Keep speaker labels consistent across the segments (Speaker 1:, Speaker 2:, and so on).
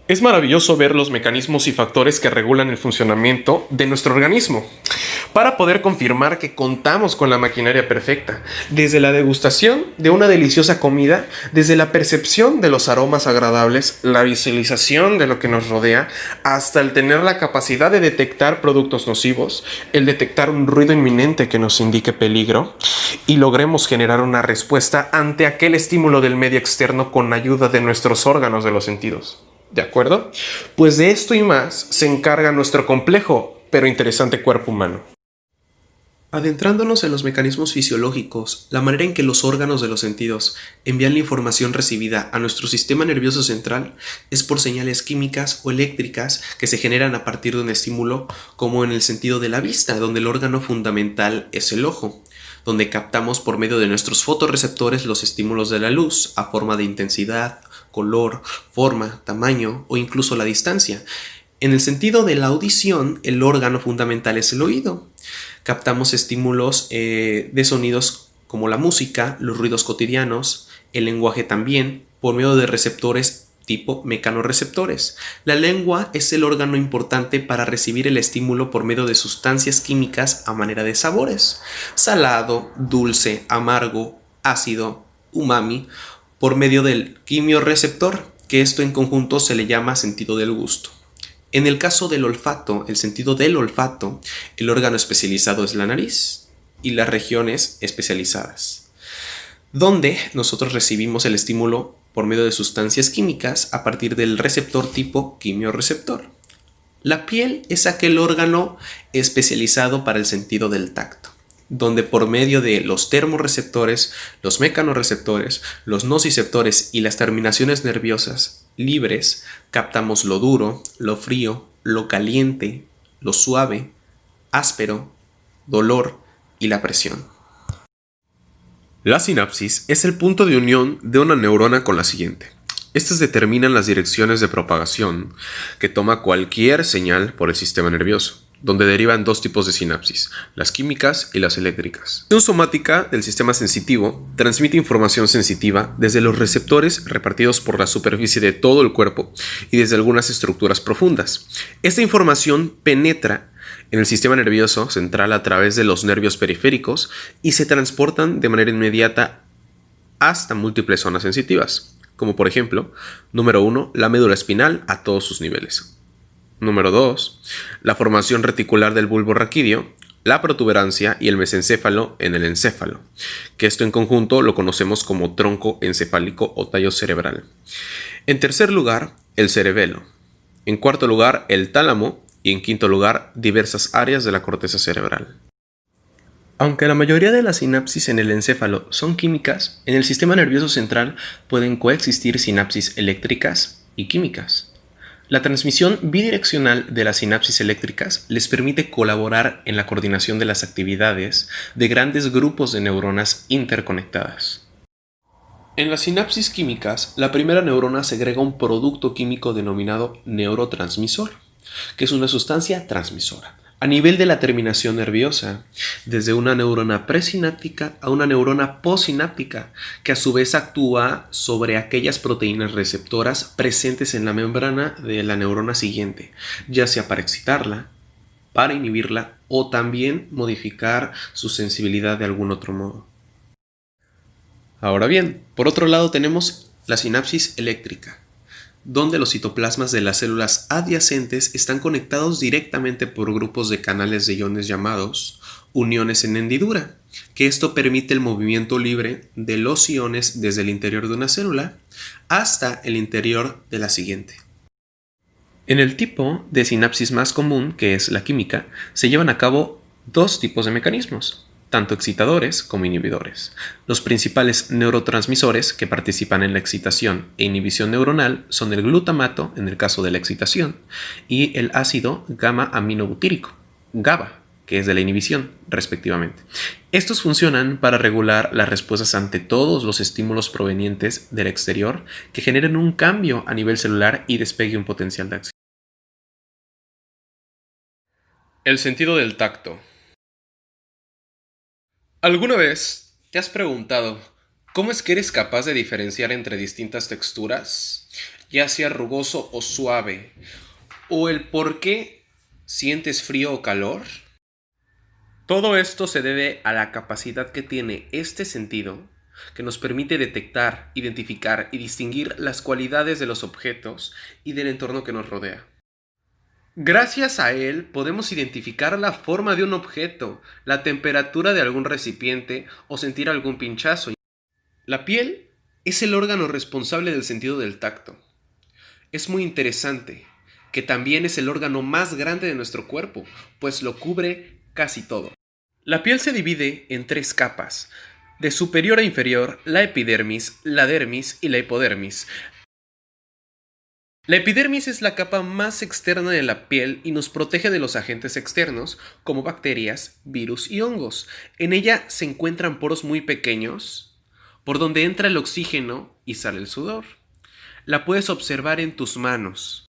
Speaker 1: Es maravilloso ver los mecanismos y factores que regulan el funcionamiento de nuestro organismo para poder confirmar que contamos con la maquinaria perfecta, desde la degustación de una deliciosa comida, desde la percepción de los aromas agradables, la visualización de lo que nos rodea, hasta el tener la capacidad de detectar productos nocivos, el detectar un ruido inminente que nos indique peligro y logremos generar una respuesta ante aquel estímulo del medio externo con ayuda de nuestros órganos de los sentidos. ¿De acuerdo? Pues de esto y más se encarga nuestro complejo pero interesante cuerpo humano. Adentrándonos en los mecanismos fisiológicos, la manera en que los órganos de los sentidos envían la información recibida a nuestro sistema nervioso central es por señales químicas o eléctricas que se generan a partir de un estímulo, como en el sentido de la vista, donde el órgano fundamental es el ojo, donde captamos por medio de nuestros fotorreceptores los estímulos de la luz a forma de intensidad, color, forma, tamaño o incluso la distancia. En el sentido de la audición, el órgano fundamental es el oído. Captamos estímulos de sonidos como la música, los ruidos cotidianos, el lenguaje también, por medio de receptores tipo mecanorreceptores. La lengua es el órgano importante para recibir el estímulo por medio de sustancias químicas a manera de sabores: salado, dulce, amargo, ácido, umami, por medio del quimiorreceptor, que esto en conjunto se le llama sentido del gusto. En el caso del olfato, el sentido del olfato, el órgano especializado es la nariz y las regiones especializadas, donde nosotros recibimos el estímulo por medio de sustancias químicas a partir del receptor tipo quimiorreceptor. La piel es aquel órgano especializado para el sentido del tacto, donde por medio de los termorreceptores, los mecanorreceptores, los nociceptores y las terminaciones nerviosas libres, captamos lo duro, lo frío, lo caliente, lo suave, áspero, dolor y la presión. La sinapsis es el punto de unión de una neurona con la siguiente. Estas determinan las direcciones de propagación que toma cualquier señal por el sistema nervioso, donde derivan dos tipos de sinapsis, las químicas y las eléctricas. La acción somática del sistema sensitivo transmite información sensitiva desde los receptores repartidos por la superficie de todo el cuerpo y desde algunas estructuras profundas. Esta información penetra en el sistema nervioso central a través de los nervios periféricos y se transportan de manera inmediata hasta múltiples zonas sensitivas, como por ejemplo, número 1, la médula espinal a todos sus niveles. Número 2, la formación reticular del bulbo raquídeo, la protuberancia y el mesencéfalo en el encéfalo, que esto en conjunto lo conocemos como tronco encefálico o tallo cerebral. En tercer lugar, el cerebelo. En cuarto lugar, el tálamo y en quinto lugar, diversas áreas de la corteza cerebral. Aunque la mayoría de las sinapsis en el encéfalo son químicas, en el sistema nervioso central pueden coexistir sinapsis eléctricas y químicas. La transmisión bidireccional de las sinapsis eléctricas les permite colaborar en la coordinación de las actividades de grandes grupos de neuronas interconectadas. En las sinapsis químicas, la primera neurona segrega un producto químico denominado neurotransmisor, que es una sustancia transmisora, a nivel de la terminación nerviosa, desde una neurona presináptica a una neurona postsináptica, que a su vez actúa sobre aquellas proteínas receptoras presentes en la membrana de la neurona siguiente, ya sea para excitarla, para inhibirla o también modificar su sensibilidad de algún otro modo. Ahora bien, por otro lado tenemos la sinapsis eléctrica, donde los citoplasmas de las células adyacentes están conectados directamente por grupos de canales de iones llamados uniones en hendidura, que esto permite el movimiento libre de los iones desde el interior de una célula hasta el interior de la siguiente. En el tipo de sinapsis más común, que es la química, se llevan a cabo dos tipos de mecanismos, tanto excitadores como inhibidores. Los principales neurotransmisores que participan en la excitación e inhibición neuronal son el glutamato, en el caso de la excitación, y el ácido gamma-aminobutírico, GABA, que es de la inhibición, respectivamente. Estos funcionan para regular las respuestas ante todos los estímulos provenientes del exterior que generen un cambio a nivel celular y despegue un potencial de acción. El sentido del tacto. ¿Alguna vez te has preguntado ¿Cómo es que eres capaz de diferenciar entre distintas texturas, ya sea rugoso o suave? ¿O el por qué sientes frío o calor? Todo esto se debe a la capacidad que tiene este sentido, que nos permite detectar, identificar y distinguir las cualidades de los objetos y del entorno que nos rodea. Gracias a él podemos identificar la forma de un objeto, la temperatura de algún recipiente o sentir algún pinchazo. La piel es el órgano responsable del sentido del tacto. Es muy interesante que también es el órgano más grande de nuestro cuerpo, pues lo cubre casi todo. La piel se divide en tres capas, de superior a inferior, la epidermis, la dermis y la hipodermis. La epidermis es la capa más externa de la piel y nos protege de los agentes externos, como bacterias, virus y hongos. En ella se encuentran poros muy pequeños, por donde entra el oxígeno y sale el sudor. La puedes observar en tus manos.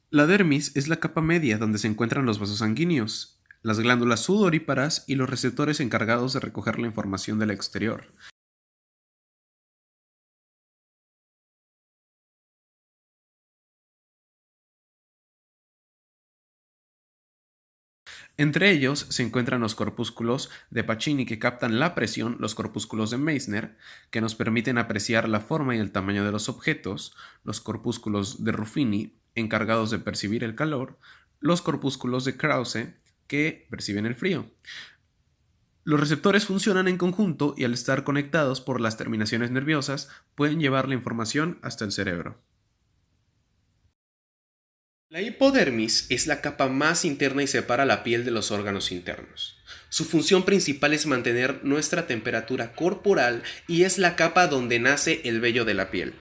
Speaker 1: La dermis es la capa media donde se encuentran los vasos sanguíneos, las glándulas sudoríparas y los receptores encargados de recoger la información del exterior. Entre ellos se encuentran los corpúsculos de Pacini que captan la presión, los corpúsculos de Meissner que nos permiten apreciar la forma y el tamaño de los objetos, los corpúsculos de Ruffini encargados de percibir el calor, los corpúsculos de Krause que perciben el frío. Los receptores funcionan en conjunto y al estar conectados por las terminaciones nerviosas pueden llevar la información hasta el cerebro. La hipodermis es la capa más interna y separa la piel de los órganos internos. Su función principal es mantener nuestra temperatura corporal y es la capa donde nace el vello de la piel.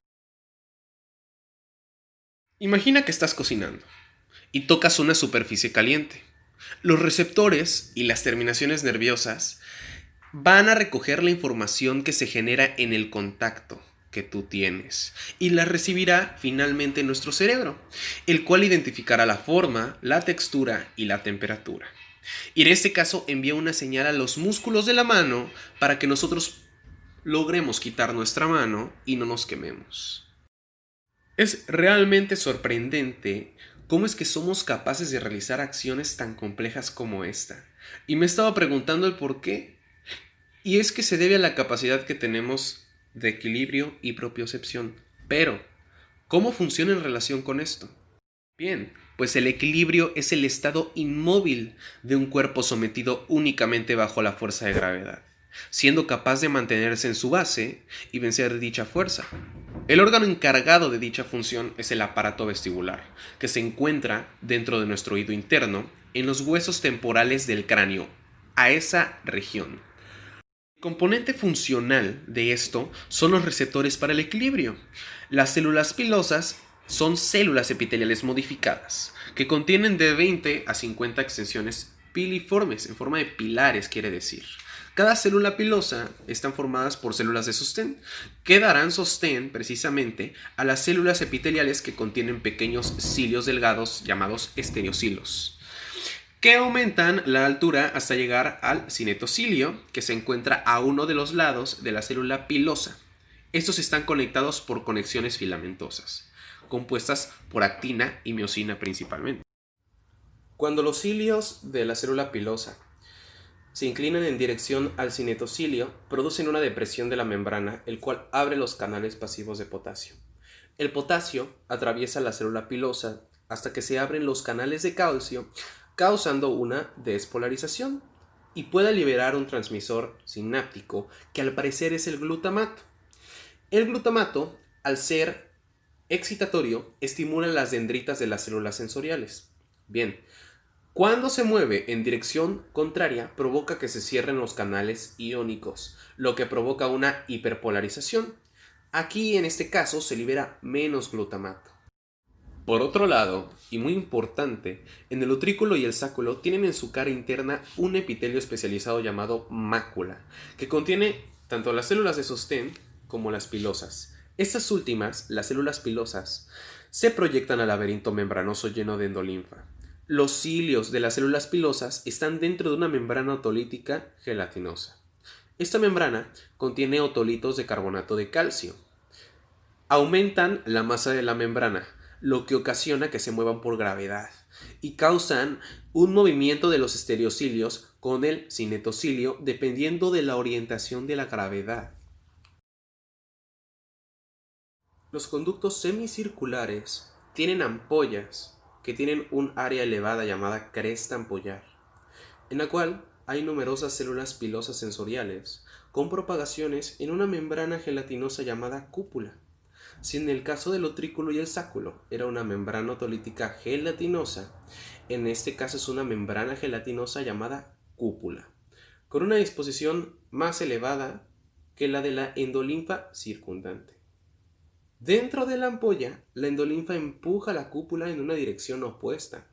Speaker 1: Imagina que estás cocinando y tocas una superficie caliente. Los receptores y las terminaciones nerviosas van a recoger la información que se genera en el contacto que tú tienes y la recibirá finalmente nuestro cerebro, el cual identificará la forma, la textura y la temperatura. Y en este caso envía una señal a los músculos de la mano para que nosotros logremos quitar nuestra mano y no nos quememos. Es realmente sorprendente cómo es que somos capaces de realizar acciones tan complejas como esta. Y me he estado preguntando el por qué. Y es que se debe a la capacidad que tenemos de equilibrio y propiocepción. Pero, ¿cómo funciona en relación con esto? Bien, pues el equilibrio es el estado inmóvil de un cuerpo sometido únicamente bajo la fuerza de gravedad, siendo capaz de mantenerse en su base y vencer dicha fuerza. El órgano encargado de dicha función es el aparato vestibular, que se encuentra dentro de nuestro oído interno, en los huesos temporales del cráneo, a esa región. El componente funcional de esto son los receptores para el equilibrio. Las células pilosas son células epiteliales modificadas, que contienen de 20 a 50 extensiones piliformes, en forma de pilares quiere decir. Cada célula pilosa están formadas por células de sostén, que darán sostén precisamente a las células epiteliales que contienen pequeños cilios delgados llamados estereocilos, que aumentan la altura hasta llegar al cinetocilio, que se encuentra a uno de los lados de la célula pilosa. Estos están conectados por conexiones filamentosas, compuestas por actina y miosina principalmente. Cuando los cilios de la célula pilosa se inclinan en dirección al cinetocilio, producen una depresión de la membrana, el cual abre los canales pasivos de potasio. El potasio atraviesa la célula pilosa hasta que se abren los canales de calcio, causando una despolarización y puede liberar un transmisor sináptico que al parecer es el glutamato. El glutamato, al ser excitatorio, estimula las dendritas de las células sensoriales. Bien, cuando se mueve en dirección contraria, provoca que se cierren los canales iónicos, lo que provoca una hiperpolarización. Aquí, en este caso, se libera menos glutamato. Por otro lado, y muy importante, en el utrículo y el sáculo tienen en su cara interna un epitelio especializado llamado mácula, que contiene tanto las células de sostén como las pilosas. Estas últimas, las células pilosas, se proyectan al laberinto membranoso lleno de endolinfa. Los cilios de las células pilosas están dentro de una membrana otolítica gelatinosa. Esta membrana contiene otolitos de carbonato de calcio. Aumentan la masa de la membrana, lo que ocasiona que se muevan por gravedad y causan un movimiento de los estereocilios con el cinetocilio dependiendo de la orientación de la gravedad. Los conductos semicirculares tienen ampollas que tienen un área elevada llamada cresta ampollar, en la cual hay numerosas células pilosas sensoriales con propagaciones en una membrana gelatinosa llamada cúpula. Si en el caso del utrículo y el sáculo era una membrana otolítica gelatinosa, en este caso es una membrana gelatinosa llamada cúpula, con una disposición más elevada que la de la endolinfa circundante. Dentro de la ampolla, la endolinfa empuja la cúpula en una dirección opuesta,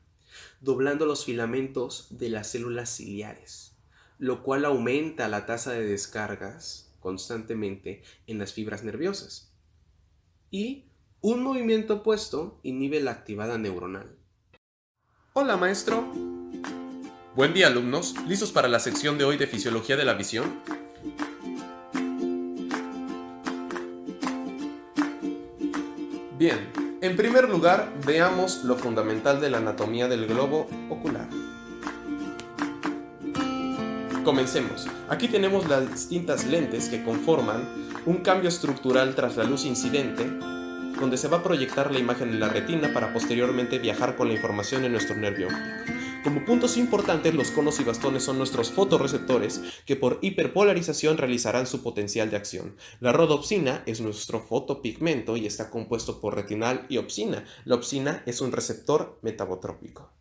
Speaker 1: doblando los filamentos de las células ciliares, lo cual aumenta la tasa de descargas constantemente en las fibras nerviosas. Y un movimiento opuesto inhibe la activada neuronal. Hola, maestro. Buen día, alumnos. ¿Listos para la sección de hoy de Fisiología de la Visión? Bien, en primer lugar, veamos lo fundamental de la anatomía del globo ocular. Comencemos. Aquí tenemos las distintas lentes que conforman un cambio estructural tras la luz incidente, donde se va a proyectar la imagen en la retina para posteriormente viajar con la información en nuestro nervio óptico. Como puntos importantes, los conos y bastones son nuestros fotorreceptores que por hiperpolarización realizarán su potencial de acción. La rodopsina es nuestro fotopigmento y está compuesto por retinal y opsina. La opsina es un receptor metabotrópico.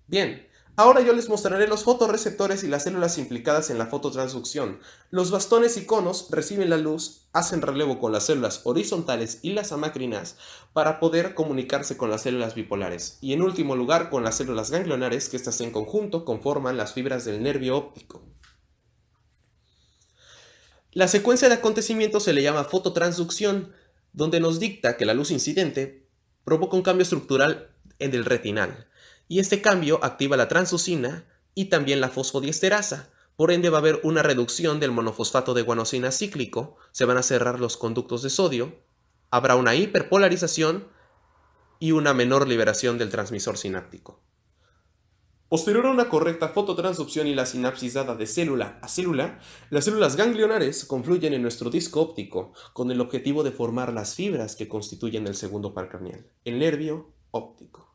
Speaker 1: Bien, ahora yo les mostraré los fotorreceptores y las células implicadas en la fototransducción. Los bastones y conos reciben la luz, hacen relevo con las células horizontales y las amacrinas para poder comunicarse con las células bipolares. Y en último lugar con las células ganglionares, que estas en conjunto conforman las fibras del nervio óptico. La secuencia de acontecimientos se le llama fototransducción, donde nos dicta que la luz incidente provoca un cambio estructural en el retinal. Y este cambio activa la transducina y también la fosfodiesterasa. Por ende va a haber una reducción del monofosfato de guanosina cíclico, se van a cerrar los conductos de sodio, habrá una hiperpolarización y una menor liberación del transmisor sináptico. Posterior a una correcta fototransducción y la sinapsis dada de célula a célula, las células ganglionares confluyen en nuestro disco óptico con el objetivo de formar las fibras que constituyen el segundo par craneal, el nervio óptico.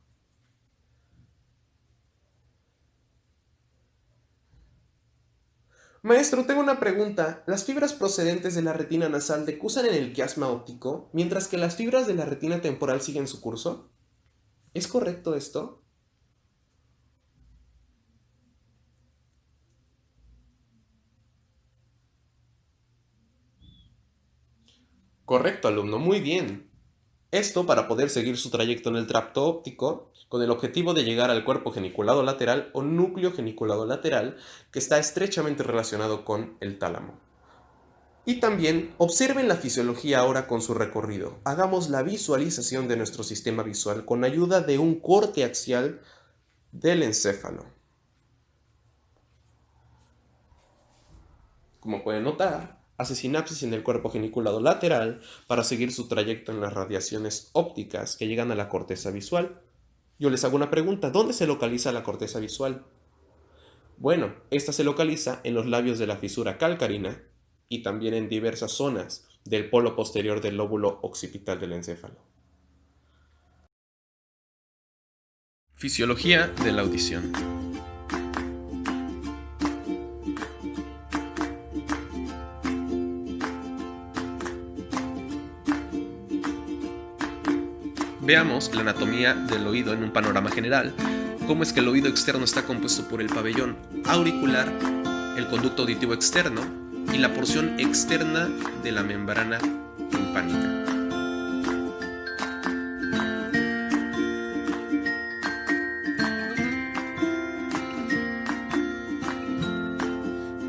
Speaker 1: Maestro, tengo una pregunta. ¿Las fibras procedentes de la retina nasal decusan en el quiasma óptico, mientras que las fibras de la retina temporal siguen su curso? ¿Es correcto esto? Correcto, alumno, muy bien. Esto para poder seguir su trayecto en el tracto óptico con el objetivo de llegar al cuerpo geniculado lateral o núcleo geniculado lateral, que está estrechamente relacionado con el tálamo. Y también observen la fisiología ahora con su recorrido. Hagamos la visualización de nuestro sistema visual con ayuda de un corte axial del encéfalo. Como pueden notar, hace sinapsis en el cuerpo geniculado lateral para seguir su trayecto en las radiaciones ópticas que llegan a la corteza visual. Yo les hago una pregunta, ¿dónde se localiza la corteza visual? Bueno, esta se localiza en los labios de la fisura calcarina y también en diversas zonas del polo posterior del lóbulo occipital del encéfalo. Fisiología de la audición. Veamos la anatomía del oído en un panorama general. Cómo es que el oído externo está compuesto por el pabellón auricular, el conducto auditivo externo y la porción externa de la membrana timpánica.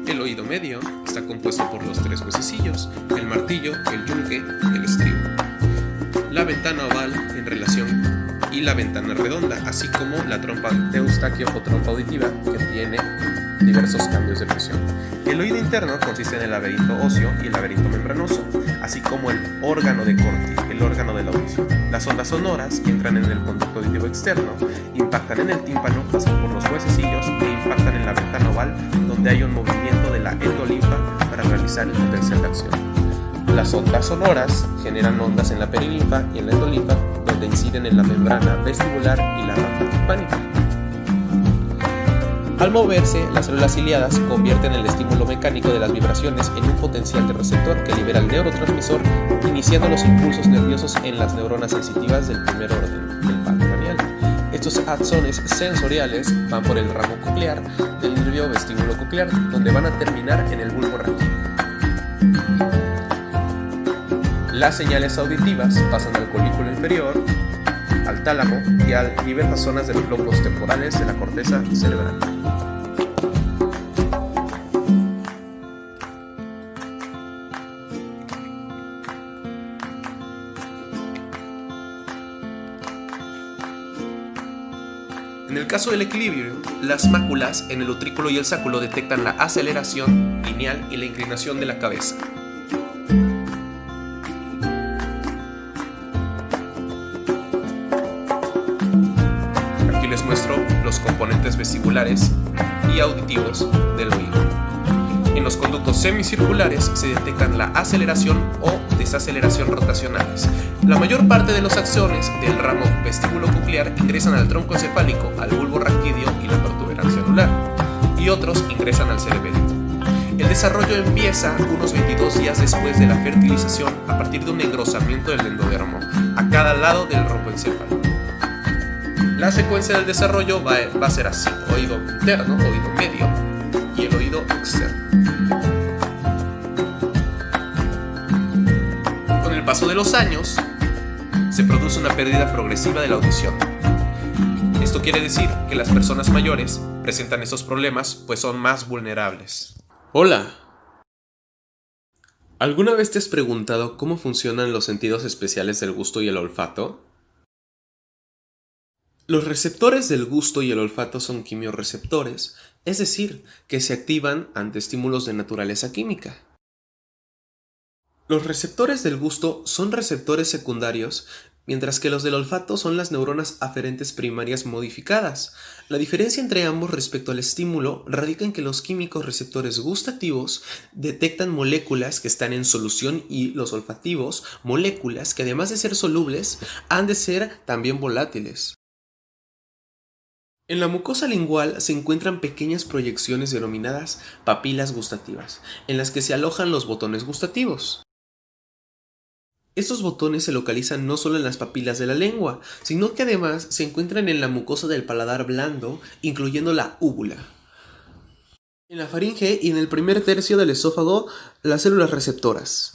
Speaker 1: El oído medio está compuesto por los tres huesecillos, el martillo, el yunque, el estribo. La ventana oval en relación y la ventana redonda, así como la trompa de Eustaquio o trompa auditiva, que tiene diversos cambios de presión. El oído interno consiste en el laberinto óseo y el laberinto membranoso, así como el órgano de Corti, el órgano de la audición. Las ondas sonoras que entran en el conducto auditivo externo, impactan en el tímpano, pasan por los huesecillos e impactan en la ventana oval, donde hay un movimiento de la endolinfa para realizar el potencial de acción. Las ondas sonoras generan ondas en la perilinfa y en la endolinfa, donde inciden en la membrana vestibular y la rama timpánica. Al moverse, las células ciliadas convierten el estímulo mecánico de las vibraciones en un potencial de receptor que libera el neurotransmisor, iniciando los impulsos nerviosos en las neuronas sensitivas del primer orden, el palo craneal. Estos axones sensoriales van por el ramo coclear del nervio vestíbulo coclear, donde van a terminar en el bulbo raquídeo. Las señales auditivas pasan al colículo inferior, al tálamo y a diversas zonas de los lóbulos temporales de la corteza cerebral. En el caso del equilibrio, las máculas en el utrículo y el sáculo detectan la aceleración lineal y la inclinación de la cabeza. Aquí les muestro los componentes vestibulares y auditivos del oído. En los conductos semicirculares se detectan la aceleración o desaceleración rotacionales. La mayor parte de los axones del ramo vestíbulo-coclear ingresan al tronco encefálico, al bulbo raquídeo y la protuberancia anular, y otros ingresan al cerebelo. El desarrollo empieza unos 22 días después de la fertilización a partir de un engrosamiento del endodermo a cada lado del romboencéfalo. La secuencia del desarrollo va a ser así: oído interno, oído medio y el oído externo. Con el paso de los años, se produce una pérdida progresiva de la audición. Esto quiere decir que las personas mayores presentan estos problemas pues son más vulnerables. Hola. ¿Alguna vez te has preguntado cómo funcionan los sentidos especiales del gusto y el olfato? Los receptores del gusto y el olfato son quimiorreceptores, es decir, que se activan ante estímulos de naturaleza química. Los receptores del gusto son receptores secundarios, mientras que los del olfato son las neuronas aferentes primarias modificadas. La diferencia entre ambos respecto al estímulo radica en que los químicos receptores gustativos detectan moléculas que están en solución y los olfativos moléculas que, además de ser solubles, han de ser también volátiles. En la mucosa lingual se encuentran pequeñas proyecciones denominadas papilas gustativas, en las que se alojan los botones gustativos. Estos botones se localizan no solo en las papilas de la lengua, sino que además se encuentran en la mucosa del paladar blando, incluyendo la úvula. En la faringe y en el primer tercio del esófago, las células receptoras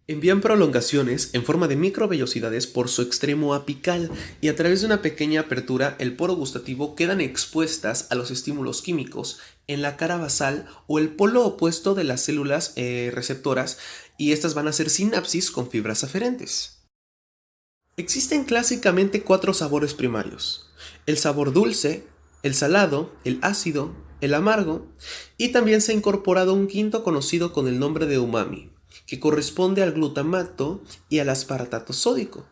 Speaker 1: envían prolongaciones en forma de microvellosidades por su extremo apical y a través de una pequeña apertura el poro gustativo quedan expuestas a los estímulos químicos en la cara basal o el polo opuesto de las células receptoras, y estas van a hacer sinapsis con fibras aferentes. Existen clásicamente 4 sabores primarios: el sabor dulce, el salado, el ácido, el amargo, y también se ha incorporado un quinto conocido con el nombre de umami, que corresponde al glutamato y al aspartato sódico,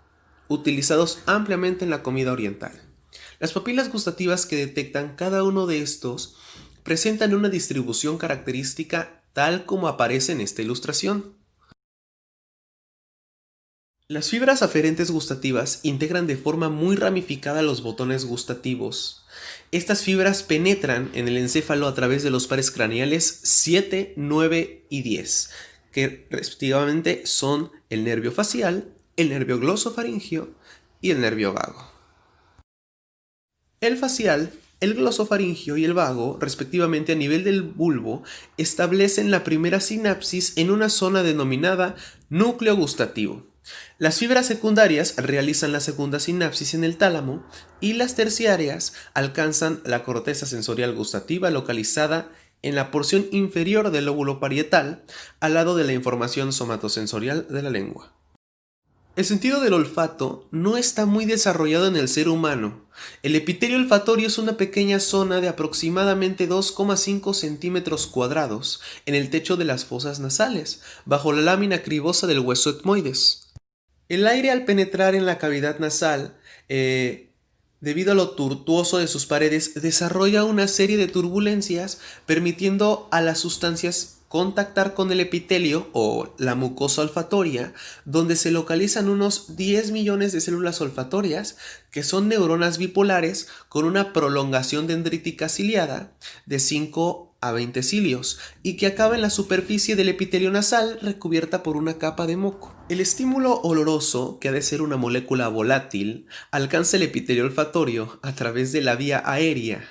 Speaker 1: utilizados ampliamente en la comida oriental. Las papilas gustativas que detectan cada uno de estos presentan una distribución característica tal como aparece en esta ilustración. Las fibras aferentes gustativas integran de forma muy ramificada los botones gustativos. Estas fibras penetran en el encéfalo a través de los pares craneales 7, 9 y 10, que respectivamente son el nervio facial, el nervio glosofaringio y el nervio vago. El facial, el glosofaringio y el vago, respectivamente a nivel del bulbo, establecen la primera sinapsis en una zona denominada núcleo gustativo. Las fibras secundarias realizan la segunda sinapsis en el tálamo y las terciarias alcanzan la corteza sensorial gustativa localizada en la porción inferior del lóbulo parietal, al lado de la información somatosensorial de la lengua. El sentido del olfato no está muy desarrollado en el ser humano. El epitelio olfatorio es una pequeña zona de aproximadamente 2,5 centímetros cuadrados en el techo de las fosas nasales, bajo la lámina cribosa del hueso etmoides. El aire al penetrar en la cavidad nasal, debido a lo tortuoso de sus paredes, desarrolla una serie de turbulencias permitiendo a las sustancias contactar con el epitelio o la mucosa olfatoria, donde se localizan unos 10 millones de células olfatorias, que son neuronas bipolares con una prolongación dendrítica ciliada de 5 a 20 cilios y que acaba en la superficie del epitelio nasal recubierta por una capa de moco. El estímulo oloroso, que ha de ser una molécula volátil, alcanza el epitelio olfatorio a través de la vía aérea.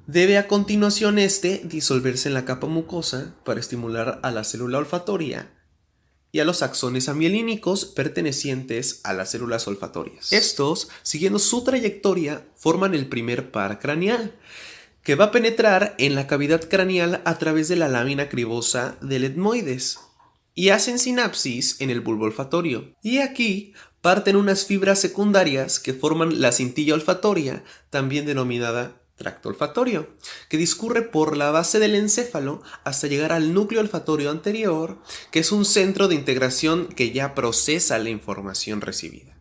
Speaker 1: Debe a continuación disolverse en la capa mucosa para estimular a la célula olfatoria y a los axones amielínicos pertenecientes a las células olfatorias. Estos, siguiendo su trayectoria, forman el primer par craneal, que va a penetrar en la cavidad craneal a través de la lámina cribosa del etmoides y hacen sinapsis en el bulbo olfatorio. Y aquí parten unas fibras secundarias que forman la cintilla olfatoria, también denominada tracto olfatorio, que discurre por la base del encéfalo hasta llegar al núcleo olfatorio anterior, que es un centro de integración que ya procesa la información recibida.